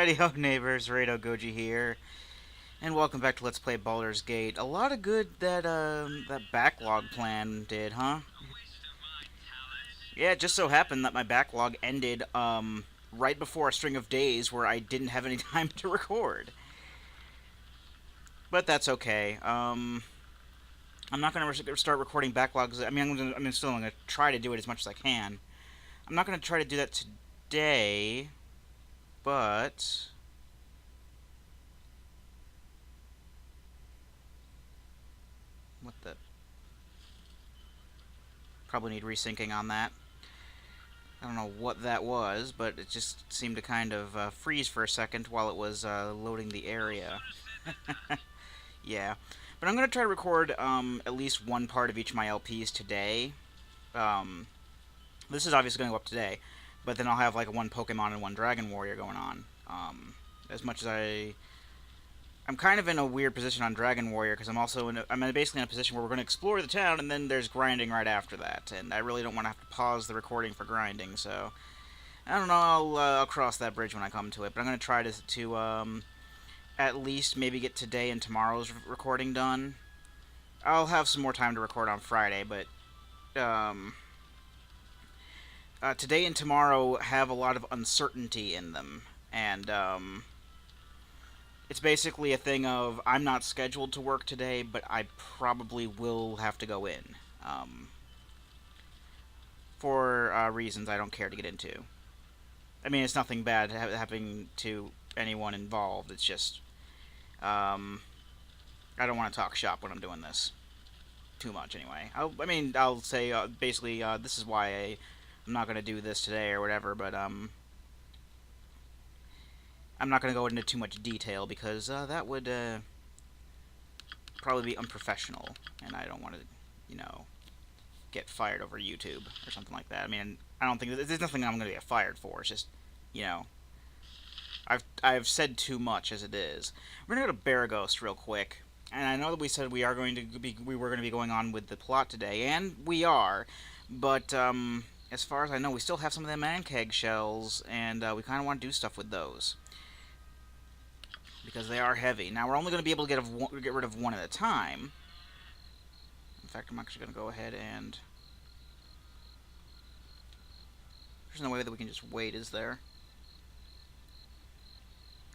Howdy ho neighbors, Rado Goji here, and welcome back to Let's Play Baldur's Gate. A lot of good that backlog plan did, huh? Yeah, it just so happened that my backlog ended right before a string of days where I didn't have any time to record. But that's okay. I'm not gonna start recording backlogs. I mean, I'm still gonna try to do it as much as I can. I'm not gonna try to do that today, but what the? Probably need resyncing on that. I don't know what that was, but it just seemed to kind of freeze for a second while it was loading the area. Yeah. But I'm going to try to record at least one part of each of my LPs today. Um, this is obviously going to go up today, but then I'll have like one Pokemon and one Dragon Warrior going on. As much as I'm kind of in a weird position on Dragon Warrior because I'm basically in a position where we're going to explore the town and then there's grinding right after that, and I really don't want to have to pause the recording for grinding. So I don't know. I'll cross that bridge when I come to it, but I'm going to try to at least maybe get today and tomorrow's recording done. I'll have some more time to record on Friday, but today and tomorrow have a lot of uncertainty in them, and it's basically a thing of I'm not scheduled to work today, but I probably will have to go in for reasons I don't care to get into. I mean, it's nothing bad happening to anyone involved. It's just I don't want to talk shop when I'm doing this too much. Anyway, I'll say basically this is why I'm not going to do this today or whatever, but I'm not going to go into too much detail because that would probably be unprofessional, and I don't want to, get fired over YouTube or something like that. I mean, I don't think there's nothing I'm going to get fired for. It's just, you know, I've said too much as it is. We're going to go to Baraghost real quick, and I know that we said we were going to be going on with the plot today, and we are, but as far as I know, we still have some of them Ankeg shells, and we kind of want to do stuff with those because they are heavy. Now we're only going to be able to get rid of one at a time. In fact, I'm actually going to go ahead and... There's no way that we can just wait, is there?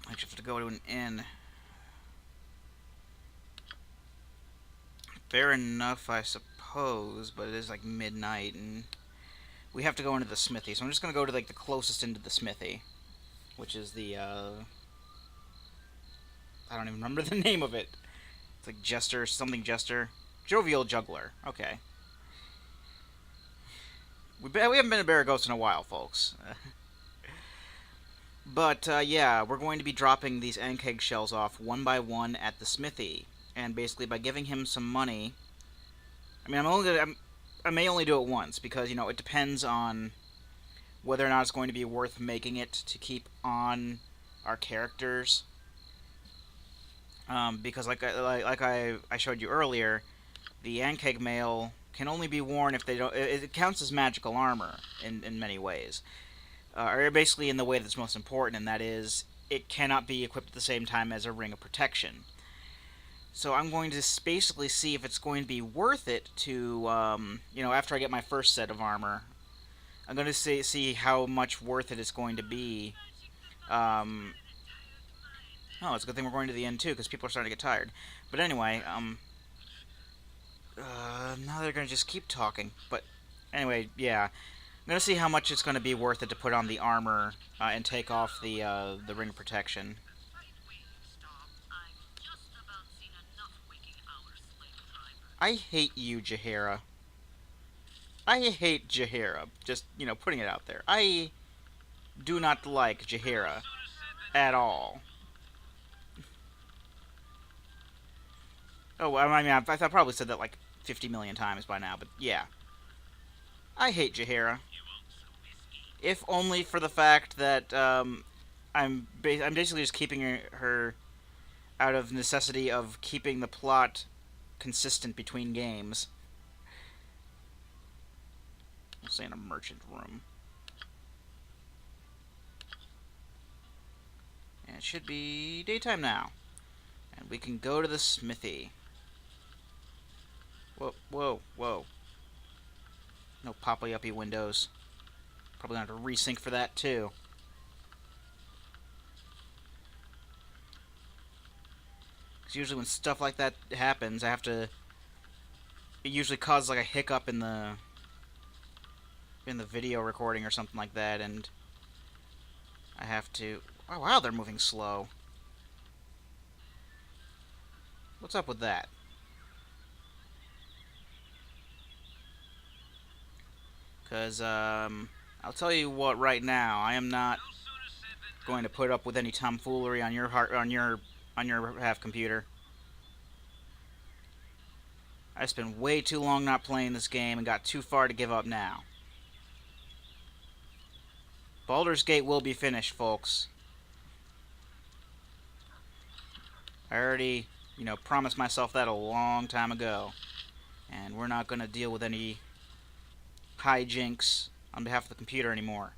I actually have to go to an inn. Fair enough, I suppose, but it is like midnight, and we have to go into the smithy. So I'm just going to go to like the closest into the smithy, which is the... I don't even remember the name of it. It's like Jester, something Jester. Jovial Juggler. Okay. We haven't been to Baraghost in a while, folks. But, yeah, we're going to be dropping these Ankeg shells off one by one at the smithy. And basically, by giving him some money... I mean, I may only do it once, because, it depends on whether or not it's going to be worth making it to keep on our characters. Because, like I showed you earlier, the Ankeg mail can only be worn if they don't... It counts as magical armor in many ways. Or basically in the way that's most important, and that is, it cannot be equipped at the same time as a ring of protection. So I'm going to basically see if it's going to be worth it to, after I get my first set of armor, I'm going to see how much worth it is going to be. Oh, it's a good thing we're going to the end, too, because people are starting to get tired. But anyway, now they're going to just keep talking. But anyway, yeah. I'm going to see how much it's going to be worth it to put on the armor and take off the ring of protection. I hate you, Jaheira. I hate Jaheira. Just, putting it out there. I do not like Jaheira at all. Oh, I mean, I've probably said that like 50 million times by now, but yeah. I hate Jaheira. If only for the fact that I'm basically just keeping her out of necessity of keeping the plot consistent between games. I'll say in a merchant room. it should be daytime now. And we can go to the smithy. Whoa, whoa, whoa. No pop-uppy windows. Probably gonna have to resync for that, too. Because usually when stuff like that happens, I have to... It usually causes like a hiccup in the video recording or something like that, and I have to... Oh, wow, they're moving slow. What's up with that? Because, I'll tell you what right now, I am not going to put up with any tomfoolery on your half computer. I spent way too long not playing this game and got too far to give up now. Baldur's Gate will be finished, folks. I already, promised myself that a long time ago. And we're not going to deal with any hijinks on behalf of the computer anymore.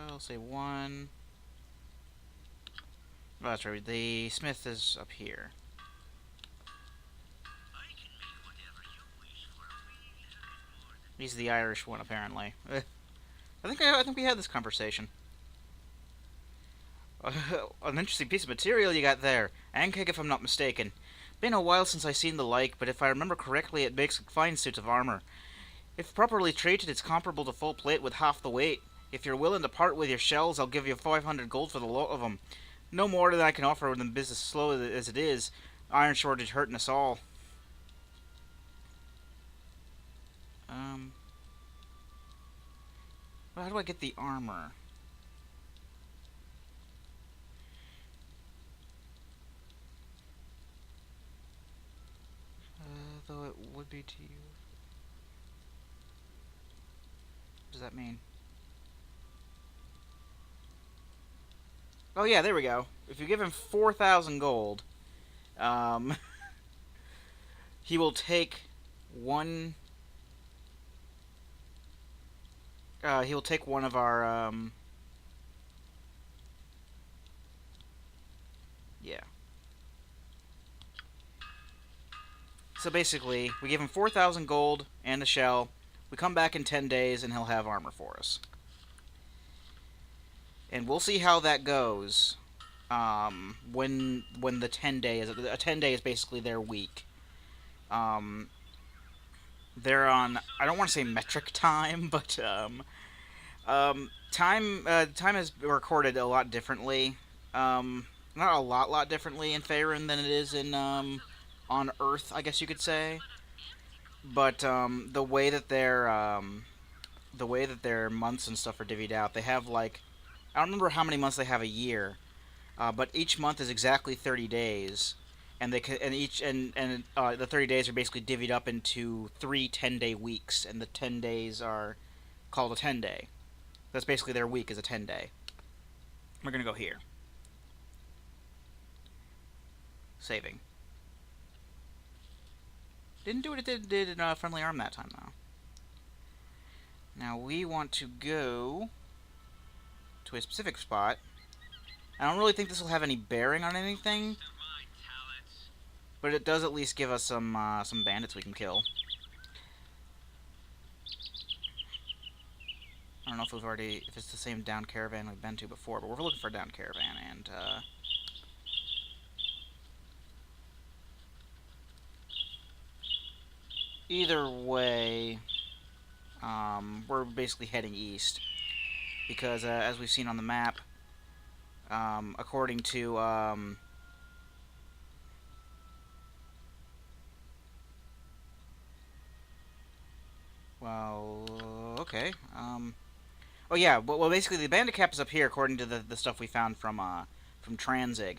I'll say 1. Oh, that's right. The smith is up here. He's the Irish one, apparently. I think we had this conversation. An interesting piece of material you got there. Ankeg, if I'm not mistaken. Been a while since I seen the like, but if I remember correctly, it makes a fine suit of armor. If properly treated, it's comparable to full plate with half the weight. If you're willing to part with your shells, I'll give you 500 gold for the lot of them. No more than I can offer when business slow as it is. Iron shortage hurting us all. Well, how do I get the armor? Though it would be to you. What does that mean? Oh yeah, there we go. If you give him 4,000 gold, he will take one. He will take one of our. Yeah. So basically, we give him 4,000 gold and a shell. We come back in 10 days, and he'll have armor for us. And we'll see how that goes. When the 10-day is a 10-day is basically their week. They're on, I don't want to say metric time, but time is recorded a lot differently. Not a lot differently in Faerun than it is in on Earth, I guess you could say. But the way that their months and stuff are divvied out, they have like, I don't remember how many months they have a year, but each month is exactly 30 days, and the 30 days are basically divvied up into 3 10-day weeks, and the 10 days are called a 10-day. That's basically their week is a 10-day. We're gonna go here. Saving. Didn't do what it did in Friendly Arm that time, though. Now we want to go to a specific spot. I don't really think this will have any bearing on anything, but it does at least give us some bandits we can kill. I don't know if it's the same down caravan we've been to before, but we're looking for a down caravan, and either way, we're basically heading east, because as we've seen on the map, according to well, okay, oh yeah, well basically the bandit cap is up here according to the stuff we found from Tranzig,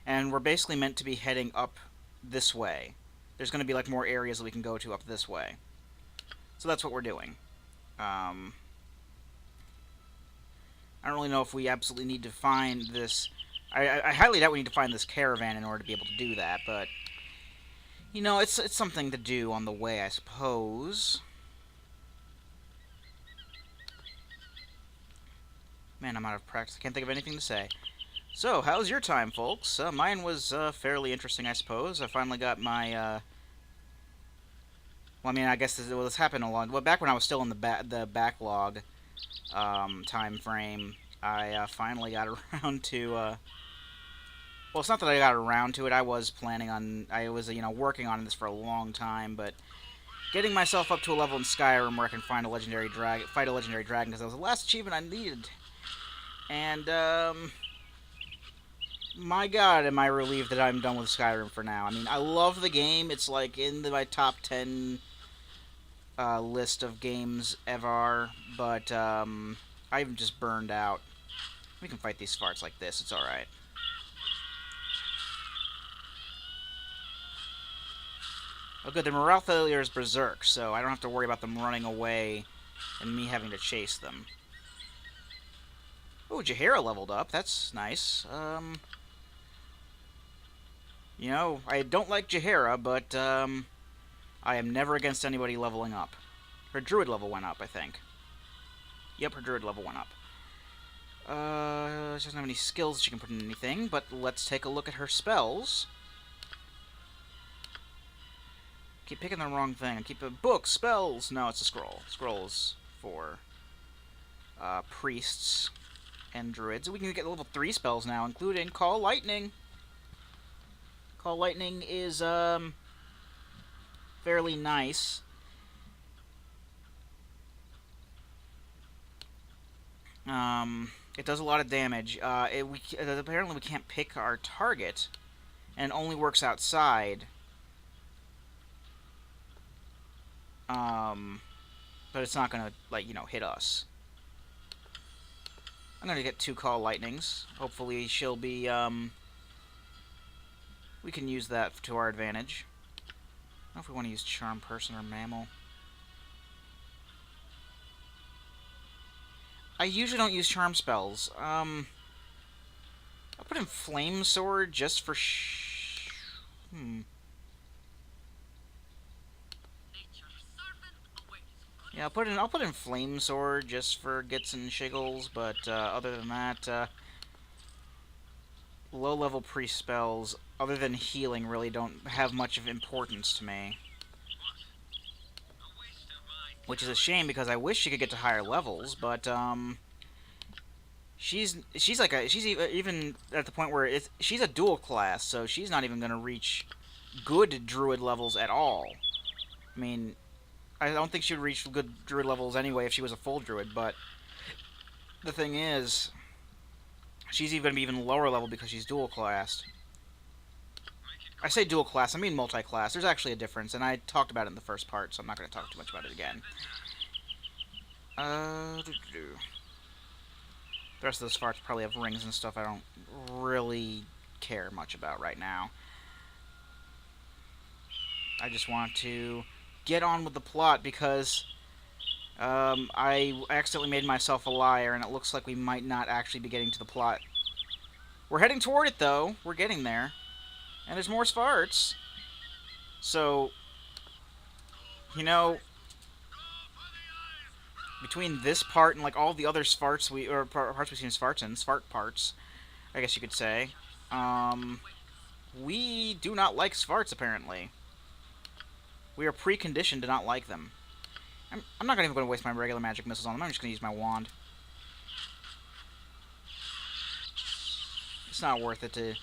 and we're basically meant to be heading up this way. There's going to be like more areas that we can go to up this way. So that's what we're doing. I don't really know if we absolutely need to find this. I highly doubt we need to find this caravan in order to be able to do that, but You know, it's something to do on the way, I suppose. Man, I'm out of practice. I can't think of anything to say. So, how's your time, folks? Mine was fairly interesting, I suppose. I finally got my. Well, I mean, I guess this happened a long. Well, back when I was still in the backlog time frame, I finally got around to. Well, it's not that I got around to it. I was planning on. I was working on this for a long time, but getting myself up to a level in Skyrim where I can find a legendary fight a legendary dragon, because that was the last achievement I needed. And my God, am I relieved that I'm done with Skyrim for now. I mean, I love the game. It's like in my top 10 list of games ever, but I'm just burned out. We can fight these farts like this. It's all right. Oh, good. The morale failure is berserk, so I don't have to worry about them running away and me having to chase them. Oh, Jaheira leveled up. That's nice. I don't like Jaheira, but I am never against anybody leveling up. Her druid level went up, I think. Yep, her druid level went up. She doesn't have any skills she can put in anything, but let's take a look at her spells. Keep picking the wrong thing. I keep a book, spells. No, it's a scroll. Scrolls for priests and druids. We can get level 3 spells now, including Call Lightning. Call Lightning is fairly nice. It does a lot of damage. Apparently we can't pick our target, and it only works outside. But it's not gonna, hit us. I'm gonna get 2 Call Lightnings. Hopefully she'll be, we can use that to our advantage. I don't know if we want to use Charm Person or Mammal. I usually don't use charm spells. I'll put in Flame Sword just for Yeah, I'll put in Flame Sword just for gits and shiggles, but other than that, low-level priest spells, other than healing, really don't have much of importance to me. Which is a shame, because I wish she could get to higher levels, but she's even at the point where she's a dual class, so she's not even going to reach good druid levels at all. I mean, I don't think she would reach good druid levels anyway if she was a full druid, but the thing is, she's even going to be even lower level because she's dual classed. I say dual class, I mean multi-class. There's actually a difference, and I talked about it in the first part, so I'm not going to talk too much about it again. The rest of those farts probably have rings and stuff I don't really care much about right now. I just want to get on with the plot because I accidentally made myself a liar, and it looks like we might not actually be getting to the plot. We're heading toward it, though. We're getting there. And there's more farts. So, between this part and all the other parts we've seen farts in, Svart parts, I guess you could say, we do not like Svarts, apparently. We are preconditioned to not like them. I'm not even going to waste my regular magic missiles on them. I'm just going to use my wand. It's not worth it to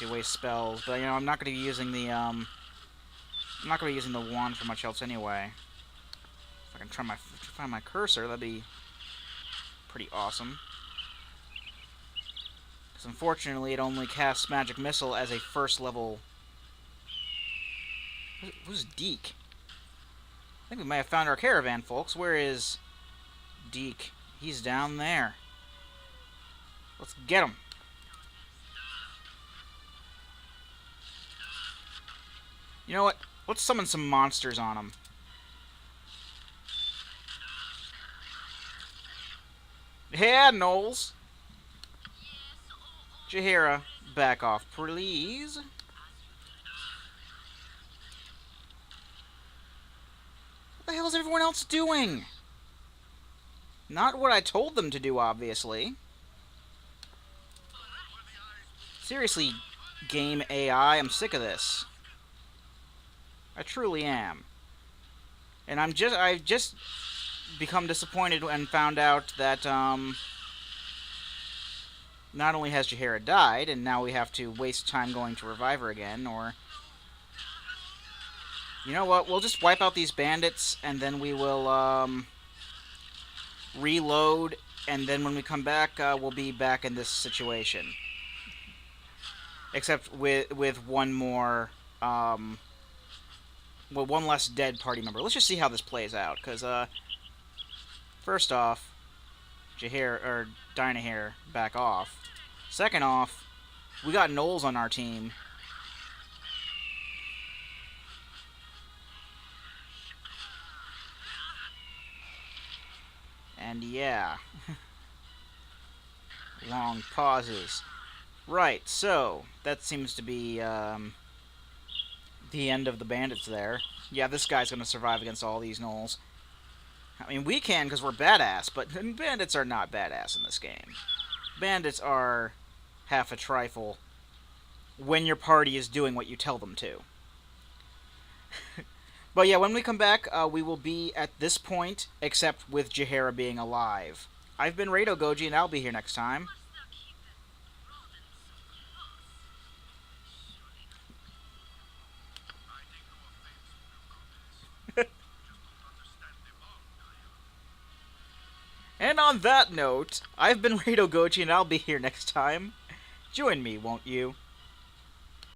waste spells, but I'm not going to be using the wand for much else anyway. If I can try find my cursor, that'd be pretty awesome. Because unfortunately, it only casts Magic Missile as a first level. Who's Deke? I think we might have found our caravan, folks. Where is Deke? He's down there. Let's get him. You know what? Let's summon some monsters on him. Yeah, Knowles. Jaheira, back off, please. the hell is everyone else doing? Not what I told them to do, obviously. Seriously, game AI, I'm sick of this. I truly am. And I've just become disappointed and found out that, not only has Jaheira died, and now we have to waste time going to revive her again, or... You know what, we'll just wipe out these bandits, and then we will, reload, and then when we come back, we'll be back in this situation. Except with one more, well, one less dead party member. Let's just see how this plays out, because, first off, Dinah here, back off. Second off, we got Knowles on our team. And yeah. Long pauses. Right, so, that seems to be, the end of the bandits there. Yeah, this guy's gonna survive against all these Knowles. I mean, we can because we're badass, but bandits are not badass in this game. Bandits are half a trifle when your party is doing what you tell them to. But yeah, when we come back, we will be at this point, except with Jaheira being alive. I've been Rado Goji, and I'll be here next time. And on that note, I've been Rado Goji, and I'll be here next time. Join me, won't you?